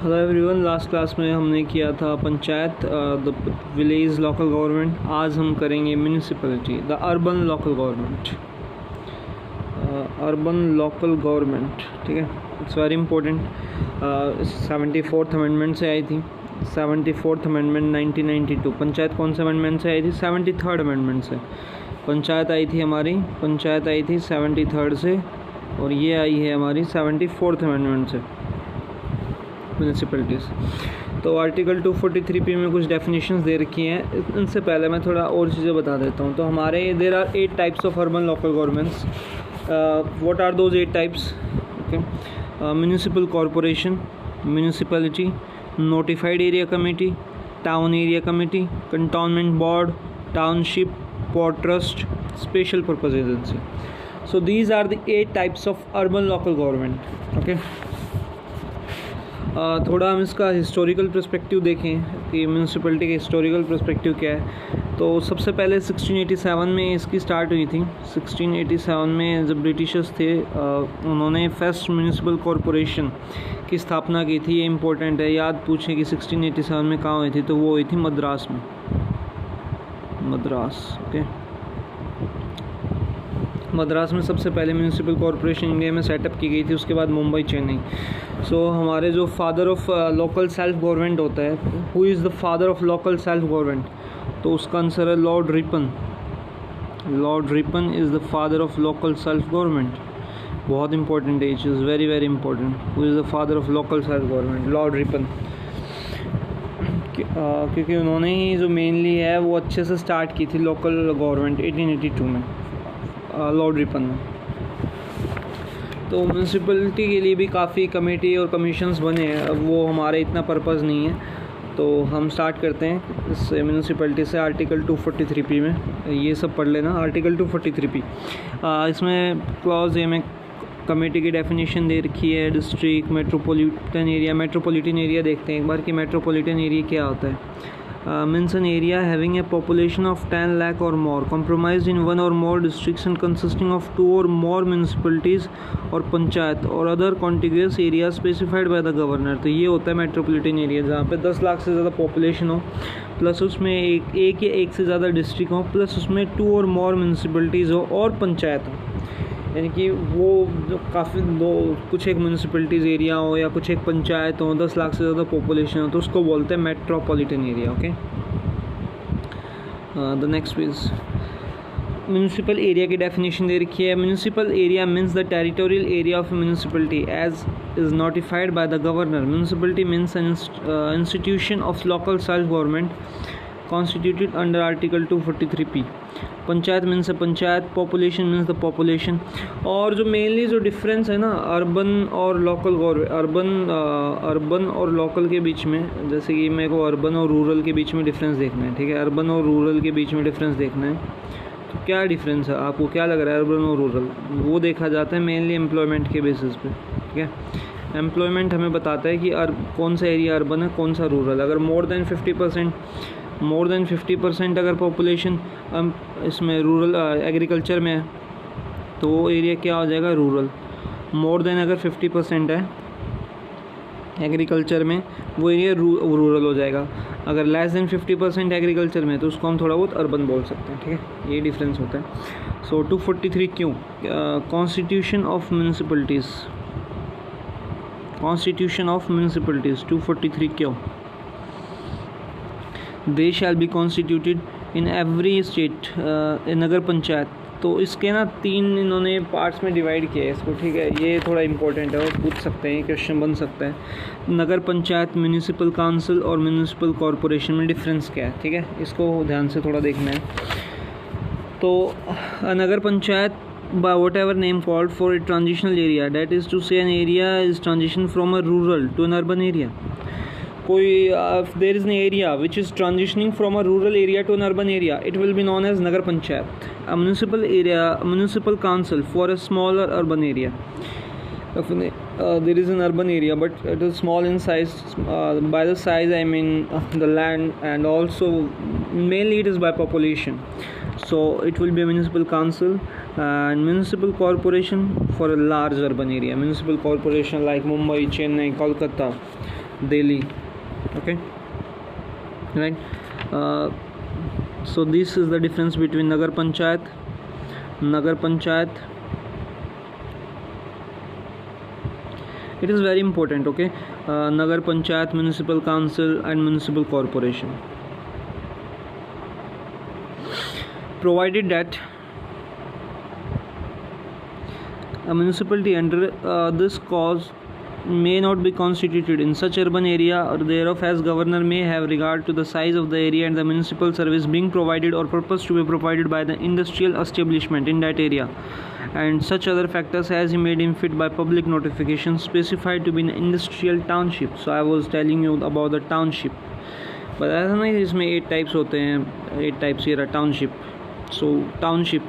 Hello everyone, last class में हमने किया था panchayat, the village local government. आज हम करेंगे municipality, the urban local government. Urban local government, ठीक है, it's very important. 74th amendment से आई थी। 74th amendment 1992। पंचायत कौन से अमेंडमेंट से आई थी? 73rd अमेंडमेंट से। पंचायत आई थी हमारी, पंचायत आई थी 73rd से, और ये आई है हमारी 74th अमेंडमेंट से, म्यूनिसिपैलिटीज़। तो आर्टिकल 243P में कुछ डेफिनेशंस दे रखी हैं। इनसे पहले मैं थोड़ा और चीज़ें बता देता हूँ। तो हमारे there are 8 types of urban local governments. What are those 8 types? Okay, municipal corporation, municipality, notified area committee, town area committee, cantonment board, township, port trust, special purpose agency. So these are the 8 types of urban local government. Okay, थोड़ा हम इसका historical perspective देखें कि municipality का historical perspective क्या है। तो सबसे पहले 1687 में इसकी स्टार्ट हुई थी। 1687 में जब ब्रिटिशर्स थे, उन्होंने फर्स्ट म्यूनिसिपल कॉरपोरेशन की स्थापना की थी। ये इम्पोर्टेंट है, याद पूछें कि 1687 में कहाँ हुई थी, तो वो हुई थी मद्रास में, मद्रास। ओके, मद्रास में सबसे पहले म्यूनिसिपल कॉरपोरेशन इंडिया में सेटअप की गई थी। उसके बाद मुंबई, चेन्नई। सो हमारे जो father of local self government होता है, who is the father of local self government, तो उसका आंसर है Lord Ripon. Lord Ripon is the father of local self government. बहुत इंपॉर्टेंट है, is very very important. Who is the father of local self government? Lord Ripon. क्योंकि उन्होंने ही जो mainly है वो अच्छे से स्टार्ट की थी लोकल गवर्नमेंट 1882 में, लॉर्ड रिपन में। तो म्यूनसिपैलिटी के लिए भी काफ़ी कमेटी और कमीशंस बने हैं। अब वो हमारे इतना पर्पज़ नहीं है, तो हम स्टार्ट करते हैं इस म्यूनसिपैलिटी से। आर्टिकल 243P में ये सब पढ़ लेना। आर्टिकल 243P, इसमें क्लॉज ए में कमेटी की डेफिनेशन दे रखी है। District, metropolitan area. Metropolitan area देखते हैं एक बार कि मेट्रोपॉलिटन एरिया क्या होता है। Means an area having a population of 10 lakh or more, comprised in one or more districts and consisting of 2 or more municipalities और पंचायत और other contiguous areas specified by the governor। तो ये होता है metropolitan area, जहाँ पे 10 लाख से ज़्यादा पॉपुलेशन हो, प्लस उसमें एक या एक से ज़्यादा डिस्ट्रिक्ट हो, प्लस उसमें 2 और more municipalities हो और पंचायत हो। यानी कि वो जो काफ़ी कुछ एक म्यूनसिपैलिटीज़ एरिया हो या कुछ एक पंचायत हो, 10 लाख से ज़्यादा पॉपुलेशन हो, तो उसको बोलते हैं metropolitan area. Okay, the next is municipal area की डेफिनेशन दे रखी है। Municipal area means the territorial area of municipality as is notified by the governor. Municipality means an institution of local self government constituted under article 243P। Panchayat means है panchayat, population means the population. और जो mainly जो difference है ना urban और local urban और local के बीच में, जैसे कि मेरे को अर्बन और रूरल के बीच में डिफरेंस देखना है, ठीक है, अर्बन और रूरल के बीच में डिफरेंस देखना है। तो क्या डिफरेंस है, आपको क्या लग रहा है अर्बन और रूरल? वो देखा जाता है मेनली एम्प्लॉयमेंट के बेसिस पे, ठीक है। एम्प्लॉयमेंट हमें बताता है कि कौन सा एरिया अर्बन है, कौन सा रूरल। अगर मोर देन 50% अगर पॉपुलेशन इसमें रूरल एग्रीकल्चर में है, तो वो एरिया क्या हो जाएगा? रूरल। मोर देन अगर 50% है एग्रीकल्चर में, वो एरिया रूरल हो जाएगा। अगर लेस देन 50% एग्रीकल्चर में, तो उसको हम थोड़ा बहुत अर्बन बोल सकते हैं, ठीक है। ये डिफरेंस होता है। सो 243 क्यों? Constitution of municipalities, constitution of municipalities 243 क्यों? They shall be constituted in every state, Nagar Panchayat. तो इसके ना 3 इन्होंने पार्ट्स में डिवाइड किया है इसको, ठीक है। ये थोड़ा इंपॉर्टेंट है और पूछ सकते हैं, क्वेश्चन बन सकता है। नगर पंचायत, म्यूनिसिपल काउंसिल और म्यूनिसिपल कॉरपोरेशन में डिफरेंस क्या है, ठीक है, इसको ध्यान से थोड़ा देखना है। तो नगर panchayat by whatever name called for a transitional area, that is to say an area is transition from a rural to an urban area. कोई if there is an area which is transitioning from a rural area to an urban area, it will be known as nagar panchayat. A municipal area, a municipal council for a smaller urban area. If there is an urban area but it is small in size, by the size I mean the land, and also mainly it is by population, so it will be a municipal council. And municipal corporation for a large urban area, municipal corporation like Mumbai, Chennai, Kolkata, Delhi. Okay, right. So this is the difference between Nagar Panchayat. It is very important. Okay, Nagar Panchayat, municipal council and municipal corporation. Provided that a municipality under this cause may not be constituted in such urban area or thereof as governor may have regard to the size of the area and the municipal service being provided or purpose to be provided by the industrial establishment in that area, and such other factors as he may deem fit by public notification specified to be an industrial township. So I was telling you about the township, बताया था ना इसमें 8 types होते हैं, 8 types ये रहा township. सो township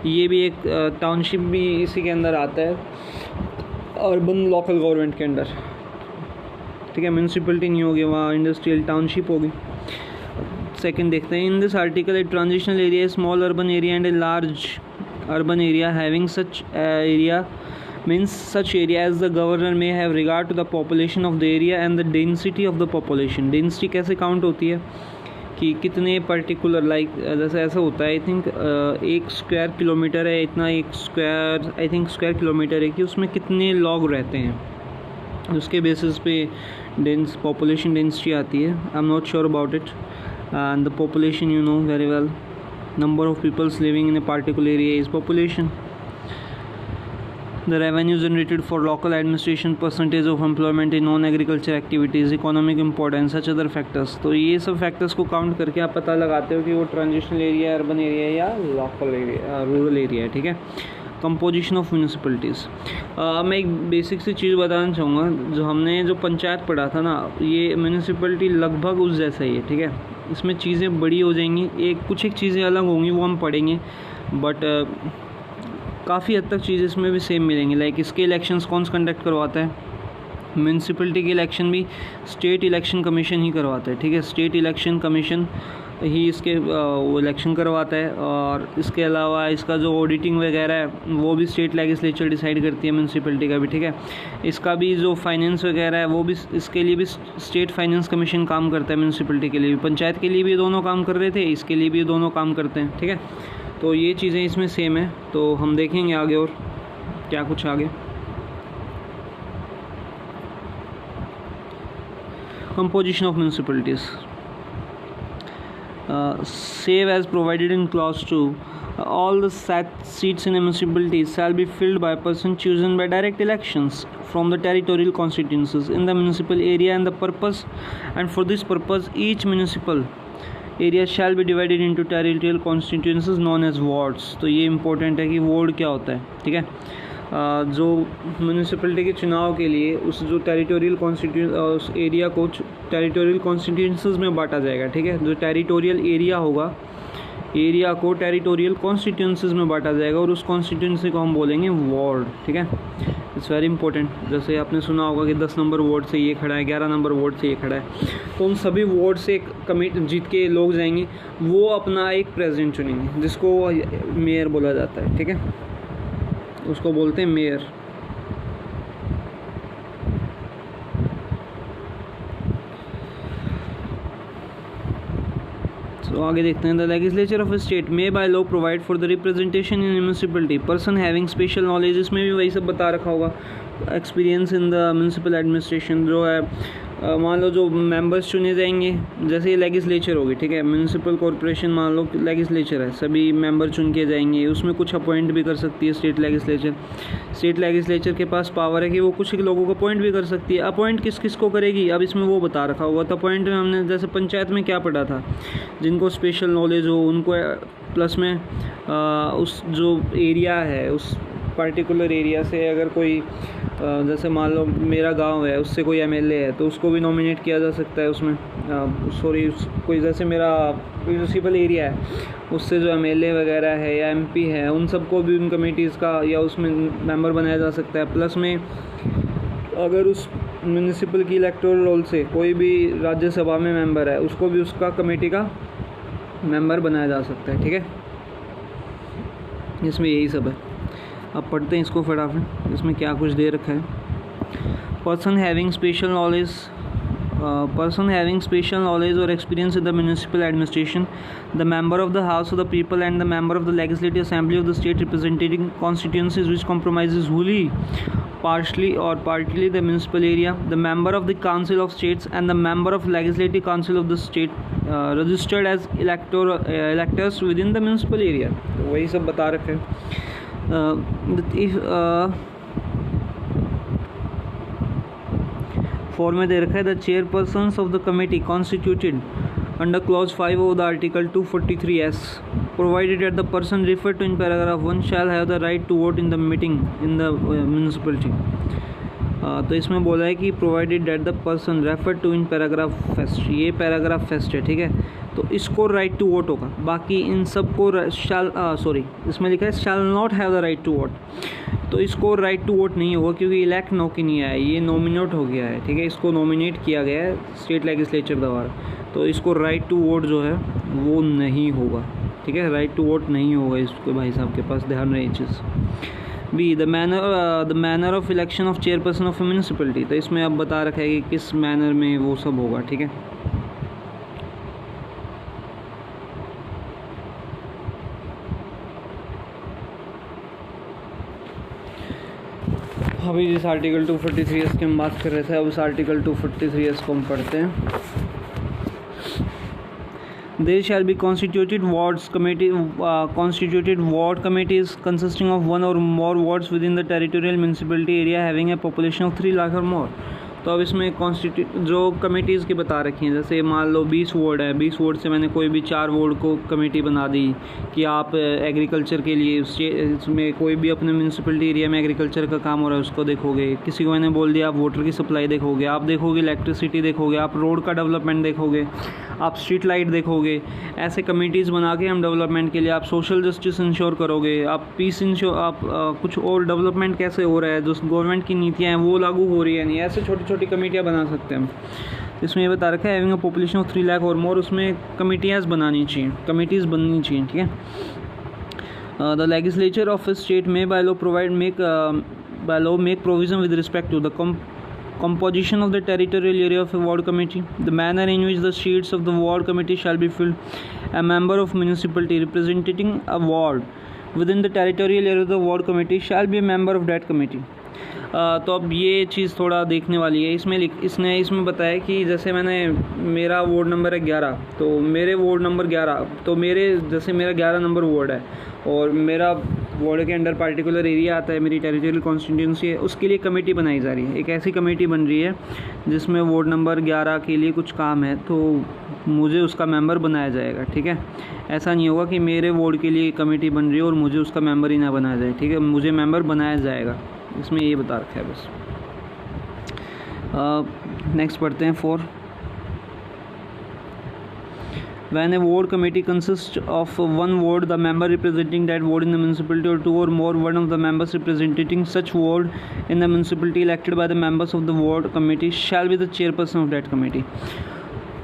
ये भी एक टाउनशिप भी इसी के अंदर आता है, अर्बन लोकल गवर्नमेंट के अंडर. ठीक है, म्यूनसिपलिटी नहीं होगी वहाँ, इंडस्ट्रियल टाउनशिप होगी. सेकंड देखते हैं. In this article a transitional area, small urban area and a large urban area having such area means such area as the governor may have regard to the population of the area and the density of the population. Density कैसे count होती है कि कितने particular like जैसे ऐसा होता है I think 1 square kilometre है इतना, 1 square I think square kilometre है कि उसमें कितने लोग रहते हैं, उसके बेसिस पे पॉपुलेशन डेंसिटी आती है. I am not sure about it. And the population you know very well, number of peoples living in a particular area is population. The revenue generated for local administration, percentage of employment in non-agriculture activities, economic importance, such other factors. तो ये सब factors को count करके आप पता लगाते हो कि वो transitional area, urban area या local area, rural area है. ठीक है. Composition of municipalities. मैं एक बेसिक सी चीज़ बताना चाहूँगा. जो हमने जो पंचायत पढ़ा था ना, ये म्यूनसिपलिटी लगभग उस जैसा ही है. ठीक है, इसमें चीज़ें बड़ी हो जाएंगी, कुछ एक चीज़ें अलग होंगी वो हम पढ़ेंगे, बट काफ़ी हद तक चीज़ इसमें भी सेम मिलेंगी. लाइक इसके इलेक्शंस कौन सा कंडक्ट करवाता है? म्यूनसिपलिटी के इलेक्शन भी स्टेट इलेक्शन कमीशन ही करवाता है. ठीक है, स्टेट इलेक्शन कमीशन ही इसके वो इलेक्शन करवाता है. और इसके अलावा इसका जो ऑडिटिंग वगैरह है वो भी स्टेट लेजिस्लेचर डिसाइड करती है म्यूनसिपलिटी का भी. ठीक है, इसका भी जो फाइनेंस वगैरह है वो भी इसके लिए भी स्टेट फाइनेंस कमीशन काम करता है. म्यूनसिपलिटी के लिए भी, पंचायत के लिए भी दोनों काम कर रहे थे, इसके लिए भी दोनों काम करते हैं. ठीक है, तो ये चीज़ें इसमें सेम है. तो हम देखेंगे आगे और क्या कुछ आगे. Composition of municipalities. save as provided in clause 2, all the seats in a municipality shall be filled by a person chosen by direct elections from the territorial constituencies in the municipal area and for this purpose each municipal area shall be divided into territorial constituencies known as wards. तो ये important है कि ward क्या होता है. ठीक है, जो म्यूनसिपलिटी के चुनाव के लिए उस जो टेरिटोरियल उस एरिया को टेरिटोरियल कॉन्स्टिट्यूंसीज में बांटा जाएगा. ठीक है, जो टेरिटोरियल एरिया होगा, एरिया को टेरिटोरियल कॉन्स्टिट्यूंसीज में बांटा जाएगा और उस कॉन्स्टिट्यूंसी को हम बोलेंगे वार्ड. ठीक है, इट्स वेरी इंपॉर्टेंट. जैसे आपने सुना होगा कि 10 नंबर वार्ड से ये खड़ा है, 11 नंबर वार्ड से ये खड़ा है, तो उन सभी वार्ड से एक कमेटी जीत के लोग जाएंगे, वो अपना एक प्रेसिडेंट चुनेंगे जिसको मेयर बोला जाता है. ठीक है, उसको बोलते हैं मेयर. तो आगे देखते हैं. The legislature of state may by law provide for the representation in municipality person having special knowledge. इसमें भी वही सब बता रखा होगा, experience in the municipal administration. जो है मान लो जो मेंबर्स चुने जाएंगे, जैसे ये लेजिस्लेचर होगी. ठीक है, म्यूनसिपल कॉरपोरेशन मान लो लेजिस्लेचर है, सभी मेंबर चुन के जाएंगे. उसमें कुछ अपॉइंट भी कर सकती है स्टेट लेजिस्लेचर. स्टेट लेजिस्लेचर के पास पावर है कि वो कुछ लोगों को अपॉइंट भी कर सकती है. अपॉइंट किस किस को करेगी अब इसमें वो बता रखा होगा. तो अपॉइंट में हमने जैसे पंचायत में क्या पढ़ा था, जिनको स्पेशल नॉलेज हो उनको, प्लस में उस जो एरिया है उस पर्टिकुलर एरिया से अगर कोई जैसे मान लो मेरा गांव है, उससे कोई एमएलए है तो उसको भी नॉमिनेट किया जा सकता है उसमें. कोई जैसे मेरा म्यूनसिपल एरिया है, उससे जो एमएलए वगैरह है या एमपी है, उन सबको भी उन कमेटीज़ का या उसमें मेंबर बनाया जा सकता है. प्लस में अगर उस म्यूनसिपल की इलेक्टोरल रोल से कोई भी राज्यसभा में मेंबर है, उसको भी उसका कमेटी का मेंबर बनाया जा सकता है. ठीक है, इसमें यही सब है. अब पढ़ते हैं इसको फटाफट, इसमें क्या कुछ दे रखा है. Person having special knowledge person having special knowledge or experience in the municipal administration, the member of the House of the People and the member of the Legislative Assembly of the state representing constituencies which compromises wholly, partially or partly the municipal area, the member of the Council of States and the member of Legislative Council of the state registered as electors within the municipal area. तो वही सब बता रखे for में दे रखा है the chairpersons of the committee constituted under clause 5 of the article 243s provided that the person referred to in paragraph 1 shall have the right to vote in the meeting in the municipality. तो इसमें बोला है कि provided that the person referred to in paragraph first, ये paragraph first है, ठीक है। तो इसको राइट टू वोट होगा, बाकी इन सब को इसमें लिखा है shall not have the right to vote, तो इसको राइट टू वोट नहीं होगा क्योंकि इलेक्ट नो की नहीं है, ये नॉमिनेट हो गया है, ठीक है। इसको नॉमिनेट किया गया है स्टेट लेजिस्लेचर द्वारा, तो इसको राइट टू वोट जो है वो नहीं होगा, ठीक है। राइट टू वोट नहीं होगा इसको भाई साहब के पास, ध्यान रहे चीज़। By the manner of election of chairperson of municipality, तो इसमें अब बता रखा है कि किस मैनर में वो सब होगा, ठीक है। अभी जिस आर्टिकल 243S की हम बात कर रहे थे, अब इस आर्टिकल 243S को हम पढ़ते हैं। There shall be constituted ward committees consisting of one or more wards within the territorial municipality area having a population of 3 lakh or more. तो अब इसमें जो कमेटीज़ की बता रखी हैं, जैसे मान लो 20 वार्ड है, 20 वार्ड से मैंने कोई भी 4 वार्ड को कमेटी बना दी कि आप एग्रीकल्चर के लिए इसमें कोई भी अपने म्यूनसिपलिटी एरिया में एग्रीकल्चर का काम हो रहा है उसको देखोगे, किसी को मैंने बोल दिया आप वाटर की सप्लाई देखोगे, आप देखोगे इलेक्ट्रिसिटी देखोगे, आप रोड का डेवलपमेंट देखोगे, आप स्ट्रीट लाइट देखोगे। ऐसे कमेटीज़ बना के हम डेवलपमेंट के लिए आप सोशल जस्टिस इंश्योर करोगे, आप पीस इंश्योर, आप कुछ और डेवलपमेंट कैसे हो रहा है, जो गवर्नमेंट की नीतियाँ हैं वो लागू हो रही है नहीं, ऐसे छोटी छोटी कमेटियाँ बना सकते हैं हम। इसमें ये बता रखा है having a population of 3 lakh और मोर, उसमें कमेटियाँ बनानी चाहिए, कमेटीज़ बननी चाहिए, ठीक है। The legislature of a state may by law make provision with respect to the composition of the territorial area of a ward committee, the manner in which the seats of the ward committee shall be filled, a member of municipality representing a ward within the territorial area of the ward committee shall be a member of that committee. तो अब ये चीज़ थोड़ा देखने वाली है। इसमें बताया कि जैसे मेरा वार्ड नंबर है 11, तो मेरे वार्ड नंबर 11, तो जैसे मेरा 11 नंबर वार्ड है और मेरा वार्ड के अंडर पार्टिकुलर एरिया आता है, मेरी टेरिटोरियल कॉन्स्टिट्यूंसी है, उसके लिए कमेटी बनाई जा रही है। एक ऐसी कमेटी बन रही है जिसमें वार्ड नंबर 11 के लिए कुछ काम है, तो मुझे उसका मेंबर बनाया जाएगा, ठीक है। ऐसा नहीं होगा कि मेरे वार्ड के लिए कमेटी बन रही है और मुझे उसका मेंबर ही ना बनाया जाए, ठीक है, मुझे मेंबर बनाया जाएगा, इसमें ये बता रखा है बस। नेक्स्ट पढ़ते हैं 4। When a ward committee consists of one ward, the member representing that ward in the municipality, or 2 or more, one of the members representing such ward in the municipality elected by the members of the ward committee shall be the chairperson of that committee.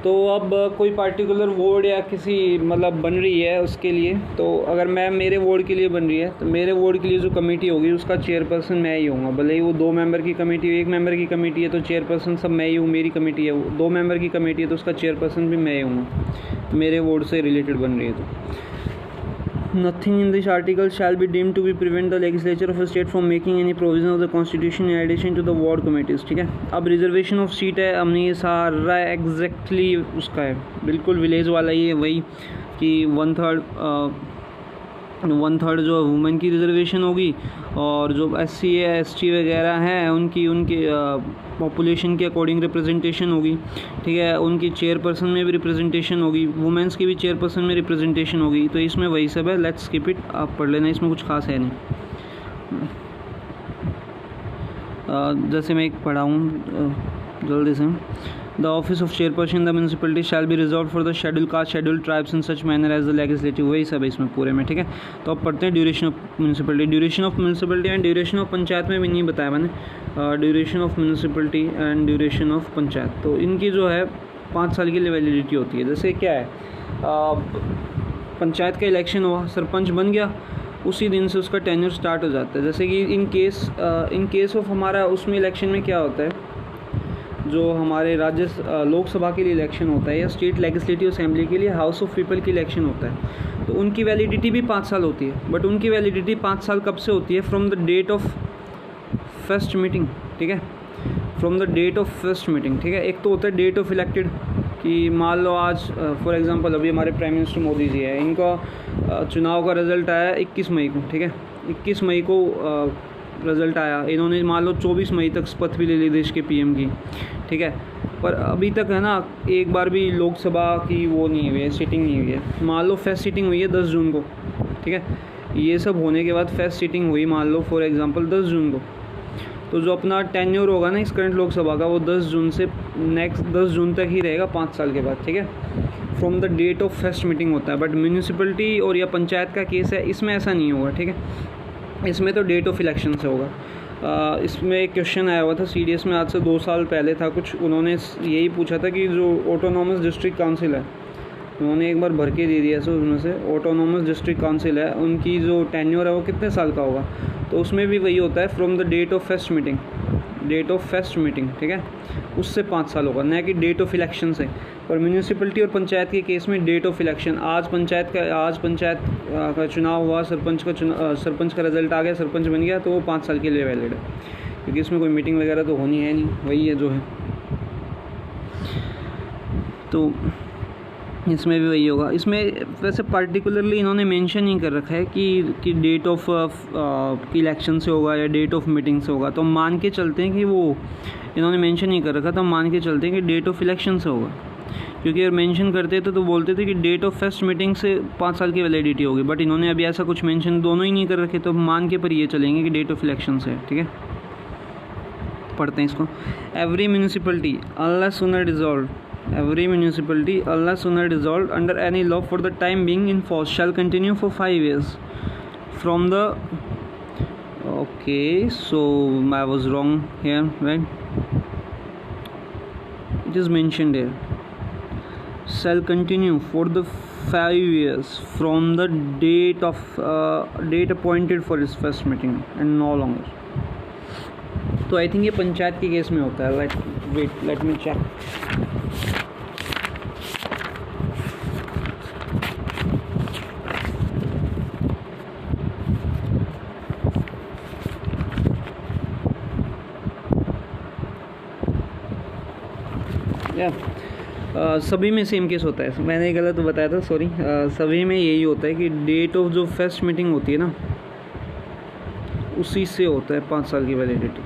तो अब कोई particular ward या किसी बन रही है उसके लिए, तो अगर मेरे वार्ड के लिए बन रही है तो मेरे वार्ड के लिए जो कमेटी होगी उसका चेयरपर्सन मैं ही होऊंगा। भले ही वो 2 मेंबर की कमेटी हो, 1 मेंबर की कमेटी है तो चेयरपर्सन सब मैं ही हूँ, मेरी कमेटी है वो 2 मेंबर की कमेटी है तो उसका चेयरपर्सन भी मैं ही हूँ, मेरे वार्ड से रिलेटेड बन रही है। तो Nothing in this article shall be deemed to be prevent the legislature of a state from making any provision of the constitution in addition to the ward committees, ठीक है। अब रिजर्वेशन ऑफ सीट है, हमने ये सारा exactly उसका है, बिल्कुल विलेज वाला ही है, वही कि 1/3 जो वुमेन की रिजर्वेशन होगी और जो SC है ST वगैरह हैं उनकी पॉपुलेशन के अकॉर्डिंग रिप्रेजेंटेशन होगी, ठीक है। उनकी चेयरपर्सन में भी रिप्रेजेंटेशन होगी, वुमेंस की भी चेयरपर्सन में रिप्रेजेंटेशन होगी। तो इसमें वही सब है, लेट्स स्किप इट, आप पढ़ लेना, इसमें कुछ खास है नहीं। जैसे मैं एक पढ़ा हूँ जल्दी से, The office of chairperson in the municipality shall be reserved for the scheduled caste, scheduled tribes in such manner as the legislative, वही सब है इसमें पूरे में, ठीक है। तो अब पढ़ते हैं duration of municipality. Duration of municipality and duration of panchayat में भी नहीं बताया मैंने, duration of municipality and duration of panchayat, तो इनकी जो है 5 साल की वैलिडिटी होती है। जैसे क्या है, पंचायत का इलेक्शन हुआ, सरपंच बन गया, उसी दिन से उसका टेन्योर स्टार्ट हो जाता है। जैसे कि इन केस ऑफ हमारा उसमें इलेक्शन में क्या होता है, जो हमारे लोकसभा के लिए इलेक्शन होता है या स्टेट लेजिस्लेटिव असेंबली के लिए हाउस ऑफ पीपल की इलेक्शन होता है, तो उनकी वैलिडिटी भी 5 साल होती है। बट उनकी वैलिडिटी 5 साल कब से होती है? From the date of first meeting, ठीक है, from the date of first meeting, ठीक है। एक तो होता है डेट ऑफ इलेक्टेड, कि मान लो आज फॉर एग्जांपल अभी हमारे प्राइम मिनिस्टर मोदी जी है, इनका चुनाव का रिज़ल्ट आया 21 मई को, ठीक है, 21 मई को रिज़ल्ट आया, इन्होंने मान लो 24 मई तक शपथ भी ले ली देश के पीएम की, ठीक है, पर अभी तक है ना एक बार भी लोकसभा की वो नहीं हुई है, सीटिंग नहीं हुई है। मान लो फर्स्ट सीटिंग हुई है 10 जून को, ठीक है, ये सब होने के बाद फर्स्ट सीटिंग हुई मान लो फॉर एग्जांपल 10 जून को, तो जो अपना टेन्योर होगा ना इस करंट लोकसभा का, वो 10 जून से नेक्स्ट 10 जून तक ही रहेगा 5 साल के बाद, ठीक है, from the date of first meeting होता है। बट म्यूनिसिपलिटी और या पंचायत का केस है, इसमें ऐसा नहीं होगा, ठीक है, इसमें तो डेट ऑफ इलेक्शन से होगा। इसमें एक क्वेश्चन आया हुआ था CDS में, आज से 2 साल पहले था कुछ, उन्होंने यही पूछा था कि जो ऑटोनॉमस डिस्ट्रिक्ट काउंसिल है, उन्होंने एक बार भर के दे दिया उसमें से, ऑटोनॉमस डिस्ट्रिक्ट काउंसिल है, उनकी जो टेन्योर है वो कितने साल का होगा, तो उसमें भी वही होता है from the date of first meeting, date of first meeting, ठीक है, उससे 5 साल होगा, न कि डेट ऑफ इलेक्शन से। पर म्यूनिसिपलिटी और पंचायत के केस में डेट ऑफ इलेक्शन, आज पंचायत का चुनाव हुआ, सरपंच का रिजल्ट आ गया, सरपंच बन गया, तो वो 5 साल के लिए वैलिड है, क्योंकि इसमें कोई मीटिंग वगैरह तो होनी है नहीं, वही है जो है, तो इसमें भी वही होगा। इसमें वैसे पार्टिकुलरली इन्होंने मेंशन नहीं कर रखा है कि डेट ऑफ इलेक्शन से होगा या डेट ऑफ मीटिंग से होगा, तो मान के चलते हैं कि वो इन्होंने मेंशन नहीं कर रखा, तो मान के चलते हैं कि डेट ऑफ इलेक्शन से होगा, क्योंकि अगर मेंशन करते थे तो बोलते थे कि डेट ऑफ फर्स्ट मीटिंग से 5 साल की वैलिडिटी होगी, बट इन्होंने अभी ऐसा कुछ मेंशन दोनों ही नहीं कर रखे, तो मान के पर ये चलेंगे कि डेट ऑफ इलेक्शन से है, ठीक है। पढ़ते हैं इसको। Every municipality unless sooner dissolved, every municipality unless sooner dissolved under any law for the time being in force shall continue for 5 years from the, okay, so I was wrong here, right, it is mentioned here, shall continue for the 5 years from the date appointed for its first meeting and no longer। तो I think ये पंचायत के case में होता है, let me check. सभी में same case होता है, मैंने गलत बताया था, सॉरी, सभी में यही होता है कि डेट ऑफ जो फर्स्ट मीटिंग होती है ना, उसी से होता है 5 साल की वैलिडिटी।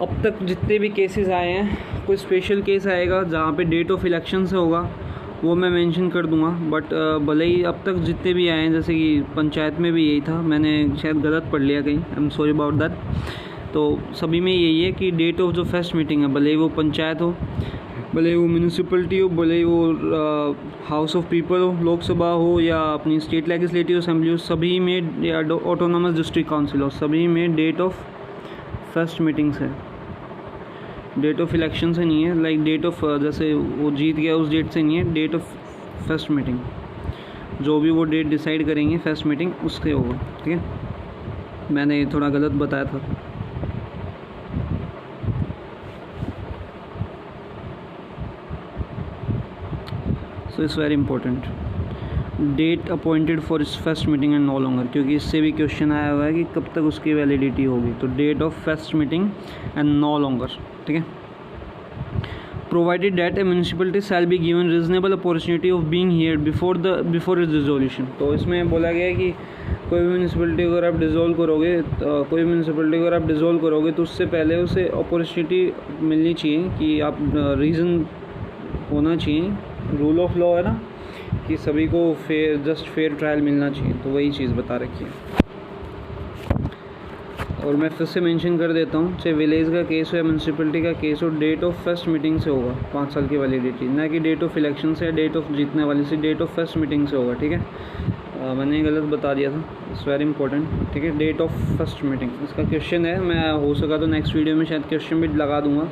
अब तक जितने भी केसेस आए हैं, कोई स्पेशल केस आएगा जहाँ पे डेट ऑफ इलेक्शन से होगा, वो मैं मेंशन कर दूंगा, बट भले ही अब तक जितने भी आए हैं, जैसे कि पंचायत में भी यही था, मैंने शायद गलत पढ़ लिया कहीं, I am sorry about that. तो सभी में यही है कि डेट ऑफ जो फर्स्ट मीटिंग है, भले ही वो पंचायत हो, भले वो म्यूनिसिपलिटी हो, भले वो हाउस ऑफ पीपल हो, लोकसभा हो, या अपनी स्टेट लेजिस्लेटिव असेंबली हो, सभी में, या ऑटोनॉमस डिस्ट्रिक्ट काउंसिल हो, सभी में डेट ऑफ फर्स्ट मीटिंग से, डेट ऑफ इलेक्शन से नहीं है, लाइक डेट ऑफ जैसे वो जीत गया उस डेट से नहीं है, डेट ऑफ फर्स्ट मीटिंग, जो भी वो डेट डिसाइड करेंगे फर्स्ट मीटिंग उसके होगा, ठीक है। मैंने थोड़ा गलत बताया था। So it's very important, date appointed for इस first meeting and no longer, क्योंकि इससे भी क्वेश्चन आया हुआ है कि कब तक उसकी वैलिडिटी होगी, तो date of first meeting and no longer, ठीक है। Provided that a municipality shall be given reasonable opportunity of being hear before its dissolution. तो इसमें बोला गया है कि कोई भी म्यूनिसिपलिटी अगर आप डिज़ोल्व करोगे, तो उससे पहले उसे अपॉर्चुनिटी मिलनी चाहिए कि आप रीज़न होना चाहिए, रूल ऑफ लॉ है ना कि सभी को फेयर ट्रायल मिलना चाहिए, तो वही चीज़ बता रखी है। और मैं फिर से मेंशन कर देता हूँ, चाहे विलेज का केस हो या म्यूनसिपलिटी का केस हो, डेट ऑफ फर्स्ट मीटिंग से होगा 5 साल की वैलिडिटी, ना कि डेट ऑफ इलेक्शन से या डेट ऑफ जीतने वाली से, डेट ऑफ फर्स्ट मीटिंग से होगा, ठीक है। मैंने गलत बता दिया था, इट्स वेरी इंपॉर्टेंट, ठीक है। डेट ऑफ फर्स्ट मीटिंग इसका क्वेश्चन है, मैं हो सका तो नेक्स्ट वीडियो में शायद क्वेश्चन भी लगा दूंगा,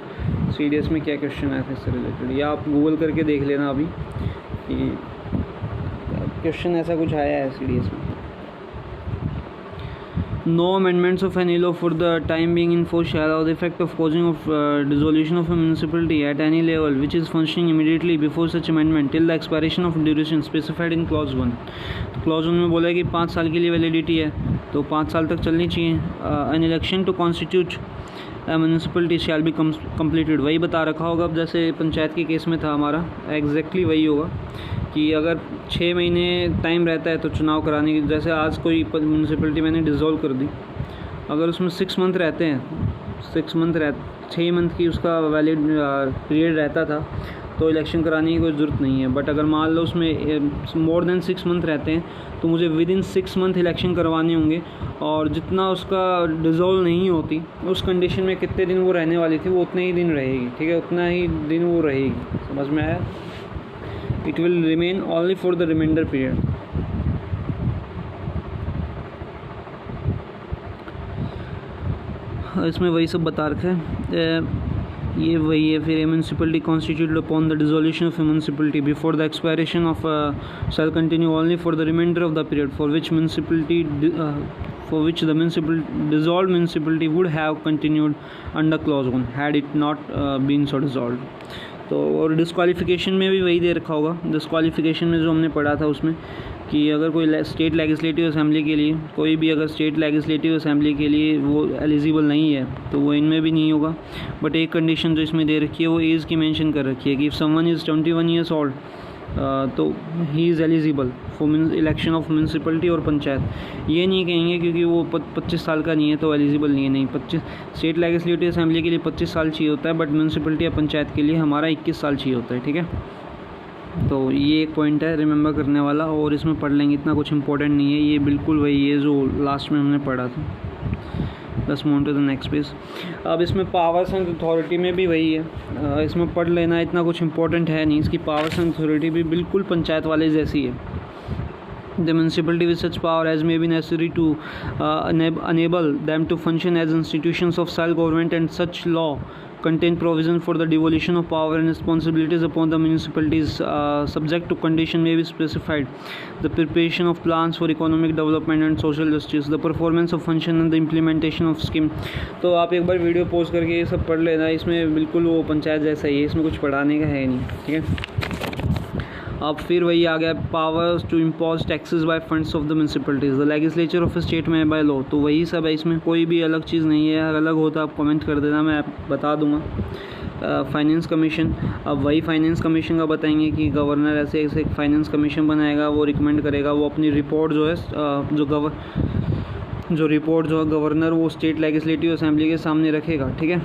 CDS में क्या क्वेश्चन आया था इससे रिलेटेड, या आप गूगल करके देख लेना अभी कि क्वेश्चन ऐसा कुछ आया है CDS में। No amendments of any law for the time being in force shall have the effect of causing of dissolution of a municipality at any level which is functioning immediately before such amendment till the expiration of duration specified in clause 1. तो clause 1 में बोला है कि 5 साल के लिए validity है, तो 5 साल तक चलनी चाहिए. An election to constitute municipality shall be completed, वही बता रखा होगा. अब जैसे पंचायत के केस में था हमारा, एग्जैक्टली वही होगा कि अगर 6 महीने टाइम रहता है तो चुनाव कराने की, जैसे आज कोई म्यूनसिपलिटी मैंने डिज़ोल्व कर दी, अगर उसमें 6 मंथ रहते हैं, 6 मंथ की उसका वैलिड पीरियड रहता था तो इलेक्शन कराने की कोई ज़रूरत नहीं है. बट अगर मान लो उसमें मोर देन 6 मंथ रहते हैं तो मुझे विद इन 6 मंथ इलेक्शन करवाने होंगे, और जितना उसका डिज़ोल्व नहीं होती उस कंडीशन में कितने दिन वो रहने वाली थी वो उतने ही दिन रहेगी. ठीक है, उतना ही दिन वो रहेगी. समझ में आया? It will remain only for the remainder period. इसमें वही सब बता रखा है. ये वही है फिर. Municipality constituted upon the dissolution of municipality before the expiration of shall continue only for the remainder of the period for which the dissolved municipality would have continued under clause 1 had it not been so dissolved. तो और disqualification में भी वही दे रखा होगा. Disqualification में जो हमने पढ़ा था उसमें कि अगर कोई स्टेट लेजिस्लेटिव असेंबली के लिए, कोई भी अगर स्टेट लेजिस्लेटिव असेंबली के लिए वो एलिजिबल नहीं है तो वो इनमें भी नहीं होगा. बट एक कंडीशन जो इसमें दे रखी है वो एज की मेंशन कर रखी है कि if someone is 21 years old तो he is eligible for election of municipality और पंचायत. ये नहीं कहेंगे क्योंकि वो 25 साल का नहीं है तो एलिजिबल नहीं है. नहीं, 25 स्टेट लेजिस्लेटिव असेंबली के लिए 25 साल चाहिए होता है, बट म्यूनसिपलिटी या पंचायत के लिए हमारा 21 साल चाहिए होता है. ठीक है, तो ये एक पॉइंट है रिमेंबर करने वाला, और इसमें पढ़ लेंगे, इतना कुछ इंपॉर्टेंट नहीं है. ये बिल्कुल वही है जो लास्ट में हमने पढ़ा था. Let's move to the next page. अब इसमें पावर्स एंड अथॉरिटी में भी वही है, इसमें पढ़ लेना, इतना कुछ इंपॉर्टेंट है नहीं. इसकी पावर्स एंड अथॉरिटी भी बिल्कुल पंचायत वाले जैसी है. The municipality with such power as may be necessary to enable them to function as institutions of self-government, and such law contain provision for the devolution of power and responsibilities upon the municipalities subject to condition may be specified. The preparation of plans for economic development and social justice, the performance of function and the implementation of scheme. तो आप एक बार video pause करके ये सब पढ़ लेना. इसमें बिल्कुल वो पंचायत जैसा ही है, इसमें कुछ पढ़ाने का है नहीं. ठीक है, अब फिर वही आ गया powers to impose taxes by funds of the municipalities. The legislature of state में बाय लॉ. तो वही सब है, इसमें कोई भी अलग चीज़ नहीं है. अगर अलग होता आप कमेंट कर देना, मैं बता दूंगा. फाइनेंस कमीशन, अब वही फाइनेंस कमीशन का बताएंगे कि गवर्नर ऐसे ऐसे एक फाइनेंस कमीशन बनाएगा, वो रिकमेंड करेगा, वो अपनी रिपोर्ट जो है जो रिपोर्ट जो है गवर्नर वो स्टेट लेजिस्लेटिव असेंबली के सामने रखेगा. ठीक है,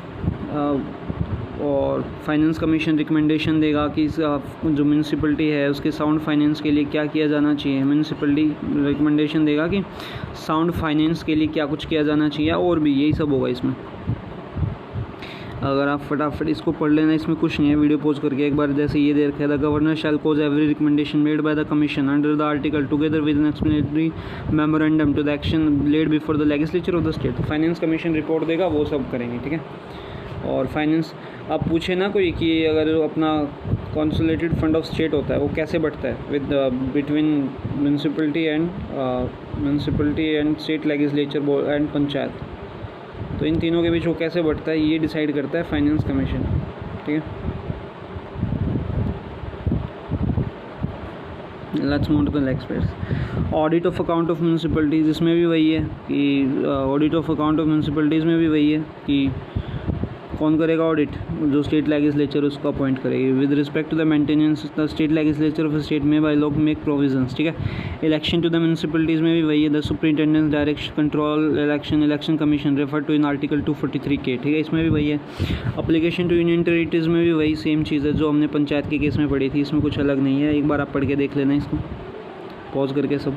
और फाइनेंस कमीशन रिकमेंडेशन देगा कि जो म्यूनसिपलिटी है उसके साउंड फाइनेंस के लिए क्या किया जाना चाहिए. म्यूनसिपलिटी रिकमेंडेशन देगा कि साउंड फाइनेंस के लिए क्या कुछ किया जाना चाहिए, और भी यही सब होगा इसमें. अगर आप फटाफट इसको पढ़ लेना, इसमें कुछ नहीं है. वीडियो पॉज करके एक बार, जैसे ये दे रखा है, the governor shall cause every recommendation made by the commission under the article together with an explanatory memorandum to the action laid before the legislature of the state. Finance commission report देगा, वो सब करेंगे. ठीक है, और finance आप पूछे ना कोई कि अगर अपना कंसोलिडेटेड फंड ऑफ स्टेट होता है वो कैसे बढ़ता है with between municipality and state legislature and panchayat, तो इन तीनों के बीच वो कैसे बढ़ता है ये डिसाइड करता है फाइनेंस कमीशन. ठीक है, let's move to the next page. Audit of account of municipalities, इसमें भी वही है कि audit of account of municipalities में भी वही है कि कौन करेगा ऑडिट, जो स्टेट लेजिस्लेचर उसको अपॉइंट करेगी. With respect to the maintenance the state legislature of state में बाय लॉ मेक प्रोविजंस. ठीक है, इलेक्शन टू द म्यूनसिपलिटीज़ में भी वही है. The superintendence direction control election commission refer to in article 243K. ठीक है, इसमें भी वही है. अप्लीकेशन टू यूनियन टेरिटरीज में भी वही सेम चीज़ है जो हमने पंचायत के केस में पढ़ी थी. इसमें कुछ अलग नहीं है, एक बार आप पढ़ के देख लेना इसको पॉज करके सब.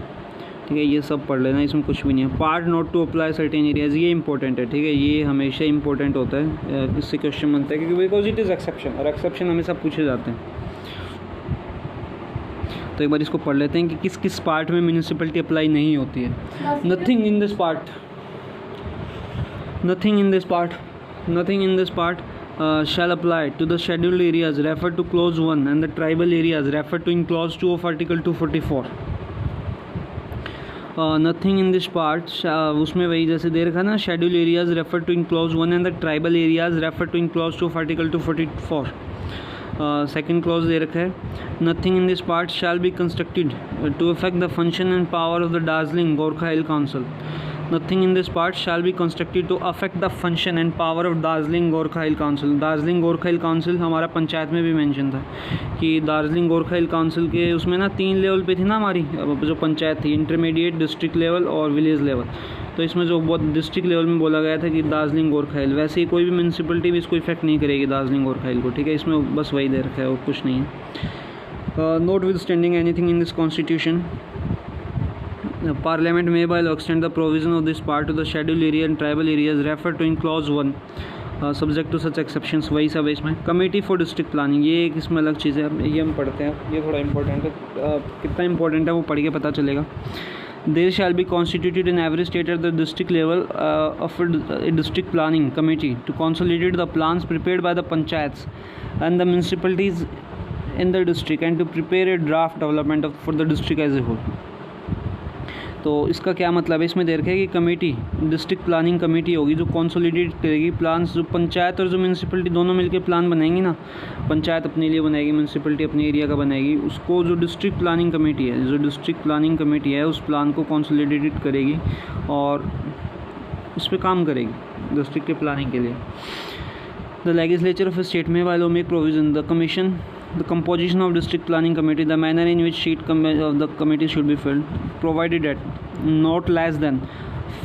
ठीक है, ये सब पढ़ लेना, इसमें कुछ भी नहीं है. Part not to apply certain areas, ये इंपॉर्टेंट है. ठीक है, ये हमेशा इंपॉर्टेंट होता है, इससे क्वेश्चन बनता है क्योंकि बिकॉज इट इज़ एक्सेप्शन, और एक्सेप्शन हमेशा पूछे जाते हैं. तो एक बार इसको पढ़ लेते हैं कि किस किस पार्ट में म्यूनिसिपलिटी अप्लाई नहीं होती है. Nothing in this part shall apply to the scheduled areas referred to clause 1 and the tribal areas referred to in clause 2 of article 244. Nothing in this part, उसमें वही जैसे दे रखा ना, schedule areas refer to in clause 1 and the tribal areas refer to in clause 2 article 244. Second clause दे रखा है, nothing in this part shall be constructed to affect the function and power of the Darjeeling Gorkha hill council. Nothing in this part shall be constructed to affect the function and power of Darjeeling Gorkha hill council. Darjeeling Gorkha hill council हमारा पंचायत में भी mention था कि Darjeeling Gorkha hill council के उसमें ना 3 level पे थी ना हमारी जो पंचायत थी, इंटरमीडिएट, डिस्ट्रिक्ट लेवल और विलेज लेवल. तो इसमें जो बहुत डिस्ट्रिक्ट लेवल में बोला गया था कि दार्जिलिंग गोरखा हिल, वैसे ही कोई भी म्यूनसिपलिटी भी इसको इफेक्ट नहीं करेगी दार्जिलिंग गोरखा हिल को, ठीक है. इसमें बस वही दे रखा है और कुछ नहीं है. Note with standing anything in this constitution, Parliament may by law extend the provision of this part to the scheduled area and tribal areas referred to in clause 1 subject to such exceptions. वही सब है इसमें. Committee for district planning, ये एक इसमें अलग चीज़ है, ये हम पढ़ते हैं, ये थोड़ा इंपॉर्टेंट है. कितना इंपॉर्टेंट है वो पढ़ के पता चलेगा. There shall be constituted in every state at the district level of a district planning committee to consolidate the plans prepared by the panchayats and the municipalities in the district and to prepare a draft development for the district as a whole. तो इसका क्या मतलब है, इसमें दे रखा है कि committee, district planning committee होगी जो कंसोलिडेट करेगी प्लान्स, जो पंचायत और जो म्यूनसिपलिटी दोनों मिलकर प्लान बनाएंगी ना, पंचायत अपने लिए बनाएगी, म्यूनसिपलिटी अपने एरिया का बनाएगी, उसको जो डिस्ट्रिक्ट प्लानिंग कमेटी है, जो डिस्ट्रिक्ट प्लानिंग कमेटी है उस प्लान को कंसोलिडेट करेगी और उस पर काम करेगी डिस्ट्रिक्ट के प्लानिंग के लिए. The legislature of A state में वालों में provision the commission the composition of district planning committee, the manner in which seat of the committee should be filled, provided that not less than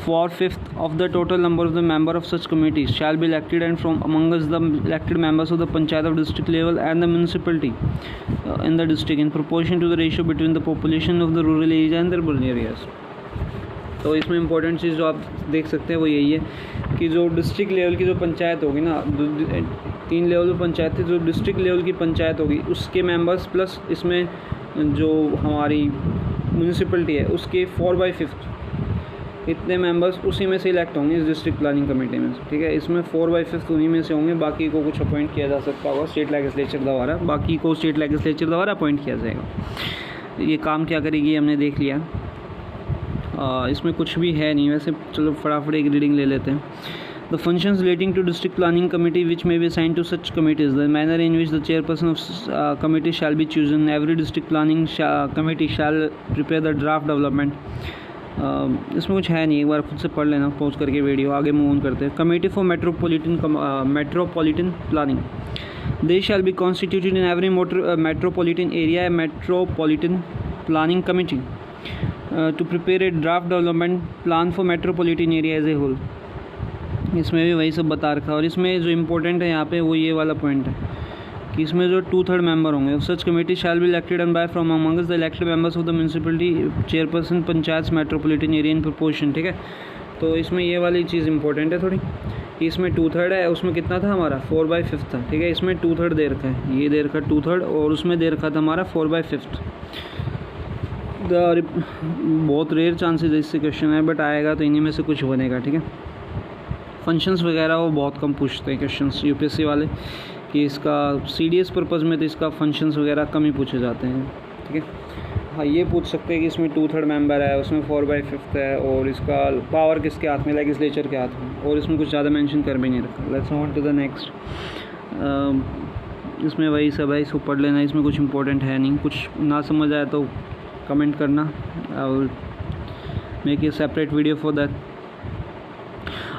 4/5 of the total number of the member of such committees shall be elected and from amongst the elected members of the panchayat of district level and the municipality in the district in proportion to the ratio between the population of the rural areas and the urban areas. तो इसमें important चीज़ जो आप देख सकते हैं वो यही है कि जो डिस्ट्रिक्ट लेवल की जो पंचायत होगी ना, 3 लेवल पर पंचायत थी, जो डिस्ट्रिक्ट लेवल की पंचायत होगी उसके मेंबर्स प्लस इसमें जो हमारी म्यूनसिपलिटी है उसके 4/5 इतने मेंबर्स उसी में से इलेक्ट होंगे इस डिस्ट्रिक्ट प्लानिंग कमेटी में, ठीक है. इसमें 4/5 उन्हीं में से होंगे, बाकी को कुछ अपॉइंट किया जा सकता होगा स्टेट लेजिस्लेचर द्वारा, बाकी को स्टेट लेजिस्लेचर द्वारा अपॉइंट किया जाएगा. ये काम क्या करेगी हमने देख लिया. इसमें कुछ भी है नहीं वैसे, चलो फटाफट एक रीडिंग ले लेते हैं. The functions relating to district planning committee which may be assigned to such committees, the manner in which the chairperson of committee shall be chosen, every district planning committee shall prepare the draft development. इसमें कुछ है नहीं, एक बार खुद से पढ़ लेना pause करके वीडियो, आगे मूव ऑन करते हैं. Committee for metropolitan planning, they shall be constituted in every metropolitan area metropolitan planning committee to prepare a draft development plan for metropolitan area as a whole. इसमें भी वही सब बता रखा है. और इसमें जो इम्पोर्टेंट है यहाँ पे वो ये वाला पॉइंट है कि इसमें जो 2/3 मेंबर होंगे, such committee shall be elected and by from amongst the elected members of the municipality chairperson panchayat metropolitan area in proportion, ठीक है. तो इसमें ये वाली चीज़ इंपॉर्टेंट है थोड़ी, इसमें 2/3 है, उसमें कितना था हमारा 4/5 था, ठीक है. इसमें 2/3 दे रखा है, ये दे रखा 2/3 और उसमें दे रखा था हमारा 4/5. बहुत रेयर चांसेस इससे क्वेश्चन है, बट आएगा तो इन्हीं में से कुछ बनेगा, ठीक है. फंक्शंस वगैरह वो बहुत कम पूछते हैं क्वेश्चंस यूपीएससी वाले, कि इसका सीडीएस पर्पज़ में तो इसका फंक्शंस वगैरह कम ही पूछे जाते हैं, ठीक है. हाँ, ये पूछ सकते हैं कि इसमें 2/3 मेंबर है, उसमें 4/5 है और इसका पावर किसके हाथ में, लेजिस्लेचर के हाथ में, और इसमें कुछ ज़्यादा मेंशन कर भी नहीं रखा. Let's move on to the next. इसमें वही सब है, इसको पढ़ लेना, इसमें कुछ इंपॉर्टेंट है नहीं. कुछ ना समझ आया तो कमेंट करना, I will make a separate video for that.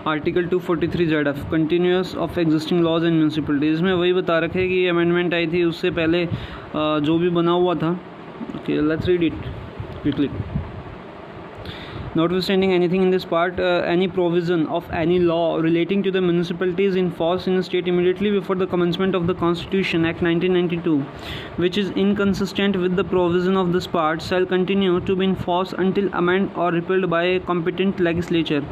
Article 243 ZF continues of existing laws and municipalities, इसमें वही बता रखे कि अमेंडमेंट आई थी उससे पहले जो भी बना हुआ था. Okay, let's read it quickly. Notwithstanding anything in this part, any provision of any law relating to the municipalities in force in a state immediately before the commencement of the Constitution Act 1992, which is inconsistent with the provision of this part, shall continue to be in force until amended or repealed by a competent legislature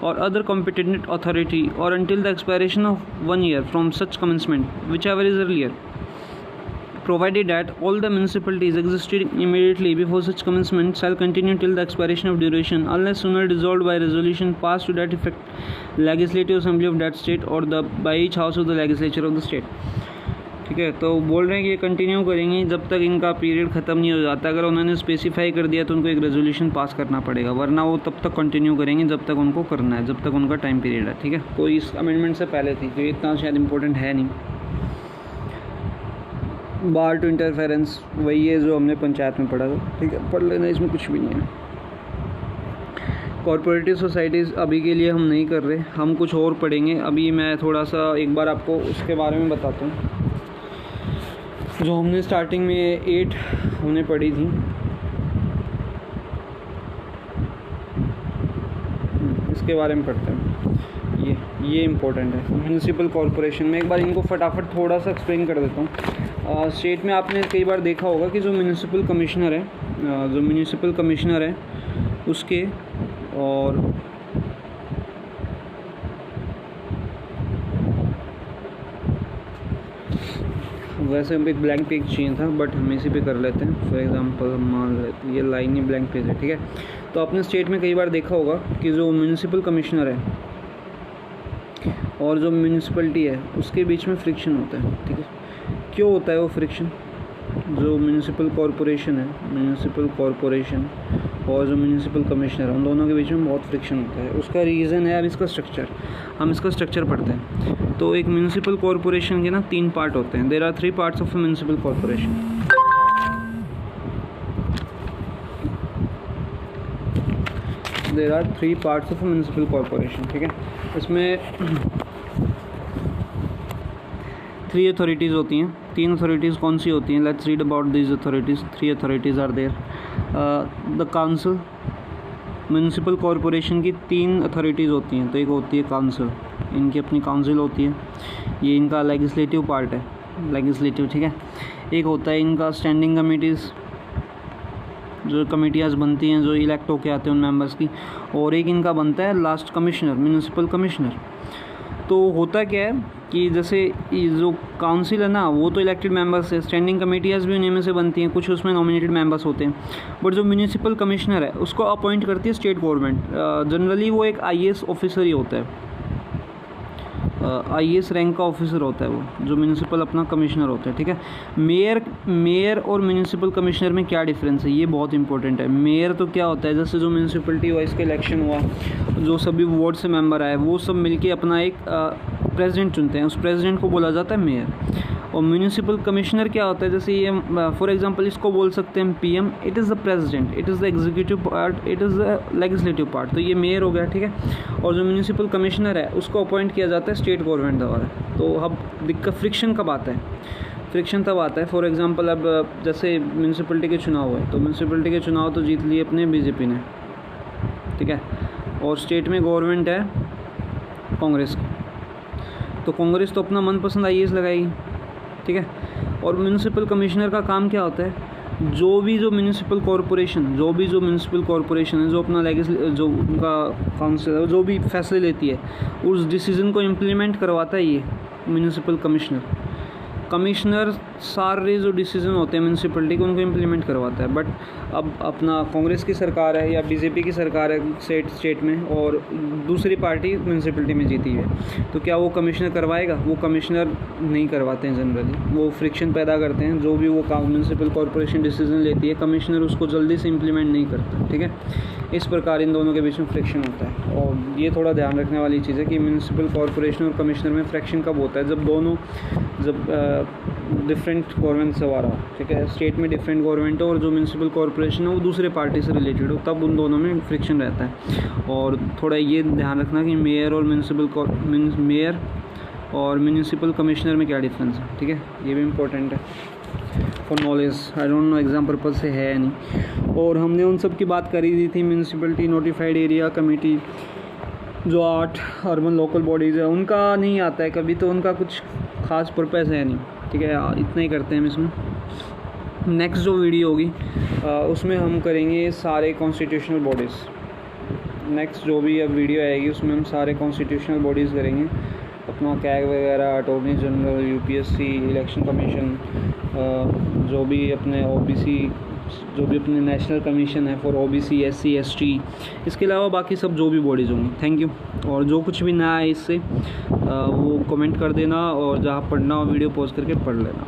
or other competent authority, or until the expiration of 1 year from such commencement, whichever is earlier. Provided that all the municipalities existing immediately before such commencement shall continue till the expiration of duration, unless sooner dissolved by resolution passed to that effect, legislative assembly of that state or by each house of the legislature of the state. ठीक है। तो बोल रहे हैं कि ये continue करेंगे जब तक इनका पीरियड ख़त्म नहीं हो जाता। अगर उन्होंने स्पेसिफाई कर दिया तो उनको एक रेजोल्यूशन पास करना पड़ेगा, वरना वो तब तक कंटिन्यू करेंगे जब तक उनको करना है, जब तक उनका टाइम पीरियड है। ठीक है, कोई इस अमेंडमेंट से पहले थी, तो ये इतना शायद इंपॉर्टेंट है नहीं। बार टू इंटरफेरेंस वही है जो हमने पंचायत में पढ़ा था। ठीक है, पढ़ लेना, इसमें कुछ भी नहीं है। कॉरपोरेटिव सोसाइटीज़ अभी के लिए हम नहीं कर रहे, हम कुछ और पढ़ेंगे। अभी मैं थोड़ा सा एक बार आपको उसके बारे में बताता हूँ। जो हमने स्टार्टिंग में 8 हमने पढ़ी थी, इसके बारे में पढ़ते हैं। ये इम्पोर्टेंट है। म्यूनिसिपल कॉरपोरेशन में एक बार इनको फटाफट थोड़ा सा एक्सप्लेन कर देता हूँ। स्टेट में आपने कई बार देखा होगा कि जो म्यूनिसिपल कमिश्नर है उसके, और वैसे हम एक ब्लैंक पेज चाहिए था, बट हम इसी पे कर लेते हैं। फॉर एग्जांपल हम मान लेते हैं ये लाइन ही ब्लैंक पेज है। ठीक है, तो आपने स्टेट में कई बार देखा होगा कि जो म्यूनिसिपल कमिश्नर है और जो म्यूनिसिपलिटी है उसके बीच में फ्रिक्शन होता है। ठीक है, क्यों होता है वो फ्रिक्शन? जो म्यूनिसिपल कॉरपोरेशन और जो म्यूनिसिपल कमिश्नर है, उन दोनों के बीच में बहुत फ्रिक्शन होता है। उसका रीज़न है, अब इसका स्ट्रक्चर पढ़ते हैं। तो एक म्यूनिसिपल कॉरपोरेशन के ना 3 पार्ट होते हैं। There are 3 parts of a municipal corporation. ठीक है, इसमें 3 अथॉरिटीज़ होती हैं। 3 अथॉरिटीज़ कौन सी होती हैं? Let's read about these authorities. 3 authorities are there. The council, municipal corporation की 3 अथॉरिटीज़ होती हैं। तो एक होती है काउंसिल, इनकी अपनी काउंसिल होती है, ये इनका लेजिस्लेटिव पार्ट है, लेजिस्लेटिव। ठीक है, एक होता है इनका स्टैंडिंग कमिटीज़, जो कमेटियाँ बनती हैं जो इलेक्ट होके आते हैं उन मेंबर्स की, और एक इनका बनता है लास्ट कमिश्नर, म्यूनिसिपल कमिश्नर। तो होता क्या है कि जैसे जो काउंसिल है ना, वो तो इलेक्टेड मेंबर्स है, स्टैंडिंग कमेटियाज़ भी उन्हीं में से बनती हैं, कुछ उसमें नॉमिनेटेड मेंबर्स होते हैं। बट जो म्यूनिसिपल कमिश्नर है उसको अपॉइंट करती है स्टेट गवर्नमेंट। जनरली वो एक IAS ऑफिसर ही होता है, IAS रैंक का ऑफिसर होता है वो, जो म्यूनिसिपल अपना कमिश्नर होता है। ठीक है, मेयर और म्यूनिसिपल कमिश्नर में क्या डिफरेंस है, ये बहुत इंपॉर्टेंट है। मेयर तो क्या होता है, जैसे जो म्यूनिसिपलिटी वाइज का इलेक्शन हुआ, जो सभी वार्ड से मेंबर आए, वो सब मिलके अपना एक प्रेसिडेंट चुनते हैं, उस प्रेसिडेंट को बोला जाता है मेयर। और म्यूनिसिपल कमिश्नर क्या होता है, जैसे ये फॉर एग्जांपल इसको बोल सकते हैं PM, it is the president, it is the executive part, it is the legislative part. तो ये मेयर हो गया। ठीक है, और जो म्यूनिसिपल कमिश्नर है उसको अपॉइंट किया जाता है स्टेट गवर्नमेंट द्वारा। तो अब दिक्कत फ्रिक्शन कब आता है? फ्रिक्शन तब आता है, फॉर एग्जांपल अब जैसे म्यूनिसिपलिटी के चुनाव हुए, तो म्यूनिसिपलिटी के चुनाव तो जीत लिए अपने BJP ने। ठीक है, और स्टेट में गवर्नमेंट है कांग्रेस की, तो कांग्रेस तो अपना मनपसंद IAS लगाएगी। ठीक है, और म्यूनिसिपल कमिश्नर का काम क्या होता है, जो म्यूनिसिपल कॉरपोरेशन है, जो अपना जो उनका काउंसिल है, जो भी फैसले लेती है, उस डिसीज़न को इम्प्लीमेंट करवाता है ये म्यूनिसिपल कमिश्नर सारे जो डिसीज़न होते हैं म्यूनिसिपलिटी के, उनको इम्प्लीमेंट करवाता है। बट अब अपना कांग्रेस की सरकार है या BJP की सरकार है स्टेट में, और दूसरी पार्टी म्यूनिसिपलिटी में जीती है, तो क्या वो कमिश्नर करवाएगा? वो कमिश्नर नहीं करवाते हैं जनरली, वो फ्रिक्शन पैदा करते हैं। जो भी वो म्यूनिसिपल कॉरपोरेशन डिसीजन लेती है, कमिश्नर उसको जल्दी से इम्प्लीमेंट नहीं करता। ठीक है, इस प्रकार इन दोनों के बीच में फ्रिक्शन होता है। और ये थोड़ा ध्यान रखने वाली चीज़ है कि म्यूनिसिपल कॉरपोरेशन और कमिश्नर में फ्रिक्शन कब होता है, जब डिफरेंट गवर्नमेंट से आ रहा हो। ठीक है, स्टेट में डिफरेंट गवर्नमेंट हो और जो म्यूनिसिपल कॉरपोरेशन है वो दूसरे पार्टी से रिलेटेड हो, तब उन दोनों में फ्रिक्शन रहता है। और थोड़ा ये ध्यान रखना कि मेयर और म्यूनिसिपल कमिश्नर में क्या डिफरेंस है। ठीक है, ये भी इम्पोर्टेंट है for knowledge. I don't know exam purpose से है या नहीं। और हमने उन सब की बात करी दी थी। म्यूनिसिपलिटी नोटिफाइड एरिया कमेटी, जो 8 अर्बन लोकल बॉडीज़ है, उनका नहीं आता है कभी, तो उनका कुछ खास पर्पज़ है नहीं। ठीक है, इतना ही करते हैं हम इसमें। नेक्स्ट जो वीडियो होगी उसमें हम करेंगे सारे कॉन्स्टिट्यूशनल बॉडीज़। नेक्स्ट जो भी अब वीडियो आएगी उसमें हम सारे कॉन्स्टिट्यूशनल बॉडीज़ करेंगे, अपना कैग वगैरह, attorney general, UPSC, election commission, जो भी अपने OBC जो भी अपने नेशनल कमीशन है फॉर OBC SC ST, इसके अलावा बाकी सब जो भी बॉडीज़ होंगी। Thank you. और जो कुछ भी नया है इससे वो कमेंट कर देना, और जहाँ पढ़ना हो वीडियो पॉज करके पढ़ लेना।